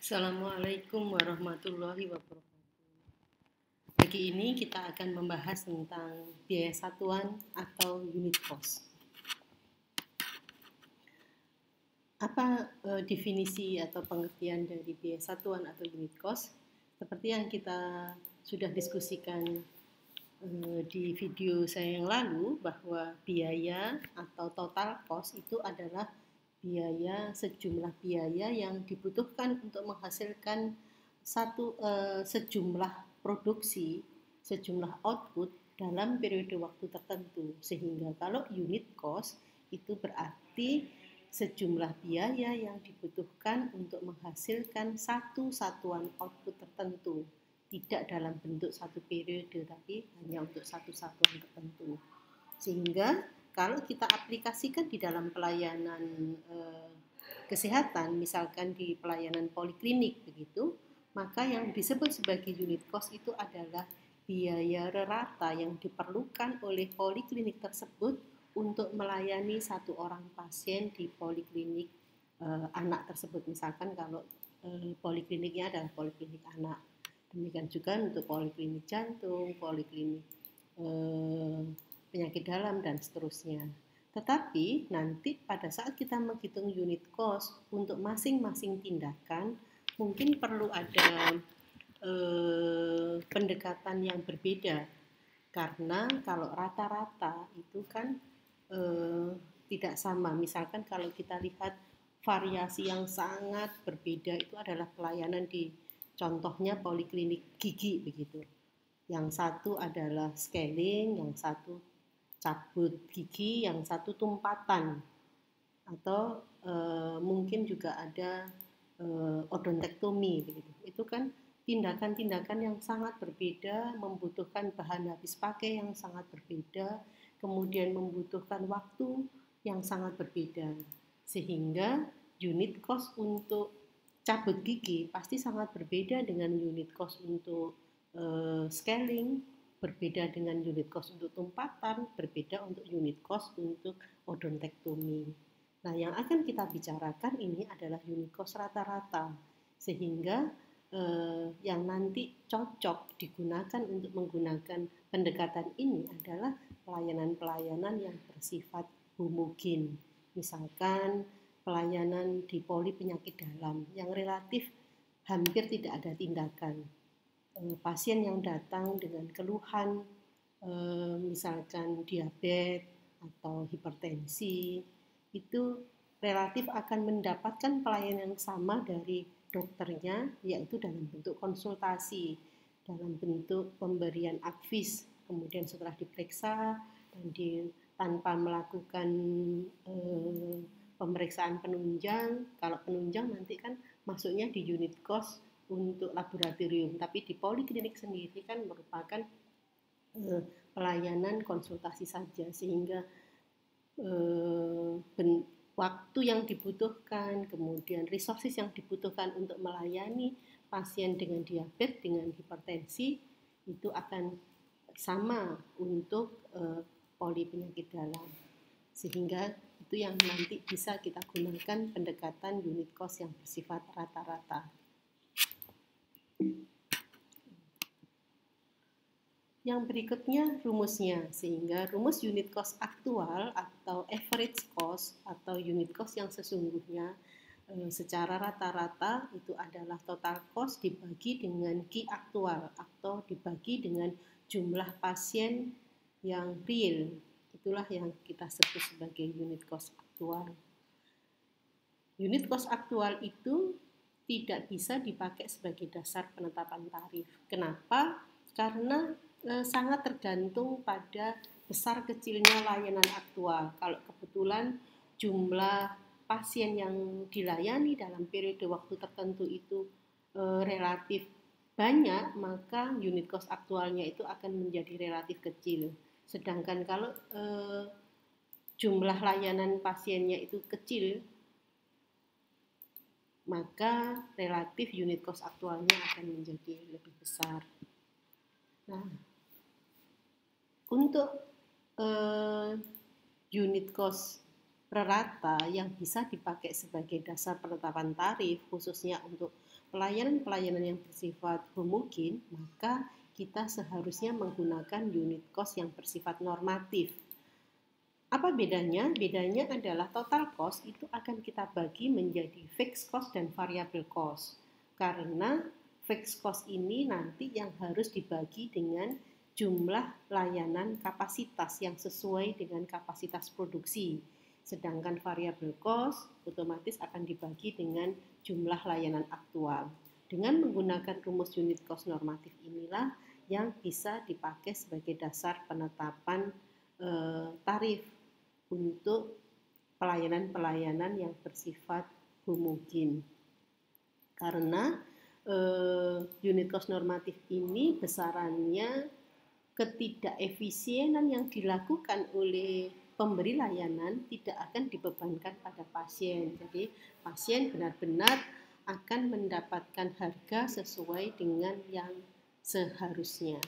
Assalamualaikum warahmatullahi wabarakatuh. Pagi ini kita akan membahas tentang biaya satuan atau unit cost. Apa definisi atau pengertian dari biaya satuan atau unit cost? Seperti yang kita sudah diskusikan di video saya yang lalu, bahwa biaya atau total cost itu adalah sejumlah biaya yang dibutuhkan untuk menghasilkan sejumlah produksi, sejumlah output dalam periode waktu tertentu. Sehingga kalau unit cost itu berarti sejumlah biaya yang dibutuhkan untuk menghasilkan satu satuan output tertentu, tidak dalam bentuk satu periode, tapi hanya untuk satu satuan tertentu. Sehingga kalau kita aplikasikan di dalam pelayanan kesehatan, misalkan di pelayanan poliklinik begitu, maka yang disebut sebagai unit cost itu adalah biaya rata yang diperlukan oleh poliklinik tersebut untuk melayani satu orang pasien di poliklinik anak tersebut. Misalkan kalau polikliniknya adalah poliklinik anak, demikian juga untuk poliklinik jantung, poliklinik penyakit dalam, dan seterusnya. Tetapi nanti pada saat kita menghitung unit cost untuk masing-masing tindakan, mungkin perlu ada pendekatan yang berbeda. Karena kalau rata-rata itu kan tidak sama. Misalkan kalau kita lihat variasi yang sangat berbeda itu adalah pelayanan di contohnya poliklinik gigi begitu. Yang satu adalah scaling, yang satu cabut gigi, yang satu tumpatan, atau mungkin juga ada odontektomi begitu. Itu kan tindakan-tindakan yang sangat berbeda, membutuhkan bahan habis pakai yang sangat berbeda, kemudian membutuhkan waktu yang sangat berbeda. Sehingga unit cost untuk cabut gigi pasti sangat berbeda dengan unit cost untuk scaling, berbeda dengan unit cost untuk tumpatan, berbeda untuk unit cost untuk odontektomi. Nah, yang akan kita bicarakan ini adalah unit cost rata-rata, sehingga yang nanti cocok digunakan untuk menggunakan pendekatan ini adalah pelayanan-pelayanan yang bersifat homogen. Misalkan pelayanan di poli penyakit dalam yang relatif hampir tidak ada tindakan. Pasien yang datang dengan keluhan misalkan diabetes atau hipertensi itu relatif akan mendapatkan pelayanan yang sama dari dokternya, yaitu dalam bentuk konsultasi, dalam bentuk pemberian advis, kemudian setelah diperiksa dan tanpa melakukan pemeriksaan penunjang. Kalau penunjang nanti kan masuknya di unit cost untuk laboratorium, tapi di poliklinik sendiri kan merupakan pelayanan konsultasi saja, sehingga waktu yang dibutuhkan, kemudian resources yang dibutuhkan untuk melayani pasien dengan diabetes, dengan hipertensi itu akan sama untuk poli penyakit dalam. Sehingga itu yang nanti bisa kita gunakan pendekatan unit cost yang bersifat rata-rata. Yang berikutnya rumusnya, sehingga rumus unit cost aktual atau average cost atau unit cost yang sesungguhnya secara rata-rata itu adalah total cost dibagi dengan Q aktual atau dibagi dengan jumlah pasien yang real. Itulah yang kita sebut sebagai unit cost aktual. Unit cost aktual itu tidak bisa dipakai sebagai dasar penetapan tarif. Kenapa? Karena sangat tergantung pada besar kecilnya layanan aktual. Kalau kebetulan jumlah pasien yang dilayani dalam periode waktu tertentu itu relatif banyak, maka unit cost aktualnya itu akan menjadi relatif kecil. Sedangkan kalau jumlah layanan pasiennya itu kecil, maka relatif unit cost aktualnya akan menjadi lebih besar. Nah, untuk unit cost prerata yang bisa dipakai sebagai dasar penetapan tarif, khususnya untuk pelayanan-pelayanan yang bersifat homogen, maka kita seharusnya menggunakan unit cost yang bersifat normatif. Apa bedanya? Bedanya adalah total cost itu akan kita bagi menjadi fixed cost dan variable cost. Karena fixed cost ini nanti yang harus dibagi dengan jumlah layanan kapasitas yang sesuai dengan kapasitas produksi. Sedangkan variable cost otomatis akan dibagi dengan jumlah layanan aktual. Dengan menggunakan rumus unit cost normatif inilah yang bisa dipakai sebagai dasar penetapan tarif untuk pelayanan-pelayanan yang bersifat homogen. Karena unit cost normatif ini besarannya ketidakefisienan yang dilakukan oleh pemberi layanan tidak akan dibebankan pada pasien. Jadi pasien benar-benar akan mendapatkan harga sesuai dengan yang seharusnya.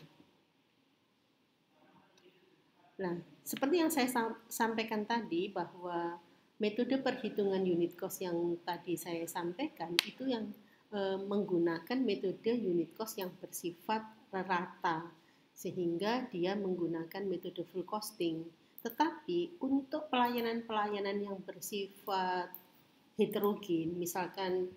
Nah, seperti yang saya sampaikan tadi bahwa metode perhitungan unit cost yang tadi saya sampaikan itu yang menggunakan metode unit cost yang bersifat rata, sehingga dia menggunakan metode full costing. Tetapi untuk pelayanan-pelayanan yang bersifat heterogen, misalkan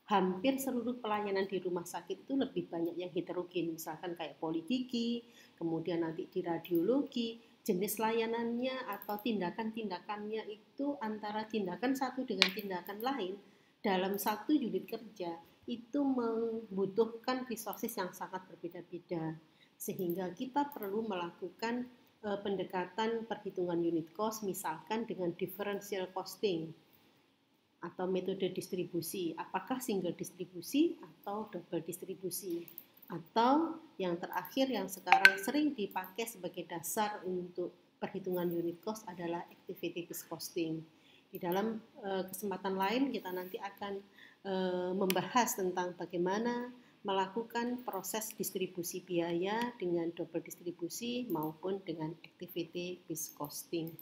hampir seluruh pelayanan di rumah sakit itu lebih banyak yang heterogen, misalkan kayak polidiki, kemudian nanti di radiologi, jenis layanannya atau tindakan-tindakannya itu antara tindakan satu dengan tindakan lain dalam satu unit kerja itu membutuhkan resources yang sangat berbeda-beda, sehingga kita perlu melakukan pendekatan perhitungan unit cost misalkan dengan differential costing atau metode distribusi, apakah single distribusi atau double distribusi, atau yang terakhir yang sekarang sering dipakai sebagai dasar untuk perhitungan unit cost adalah activity based costing. Di dalam kesempatan lain kita nanti akan membahas tentang bagaimana melakukan proses distribusi biaya dengan double distribusi maupun dengan activity based costing.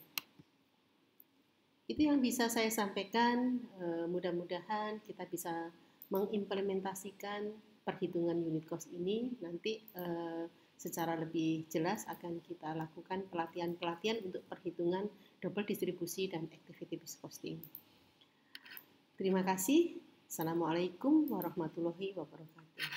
Itu yang bisa saya sampaikan. Mudah-mudahan kita bisa mengimplementasikan perhitungan unit cost ini. Nanti secara lebih jelas akan kita lakukan pelatihan-pelatihan untuk perhitungan double distribusi dan activity based costing. Terima kasih. Assalamualaikum warahmatullahi wabarakatuh.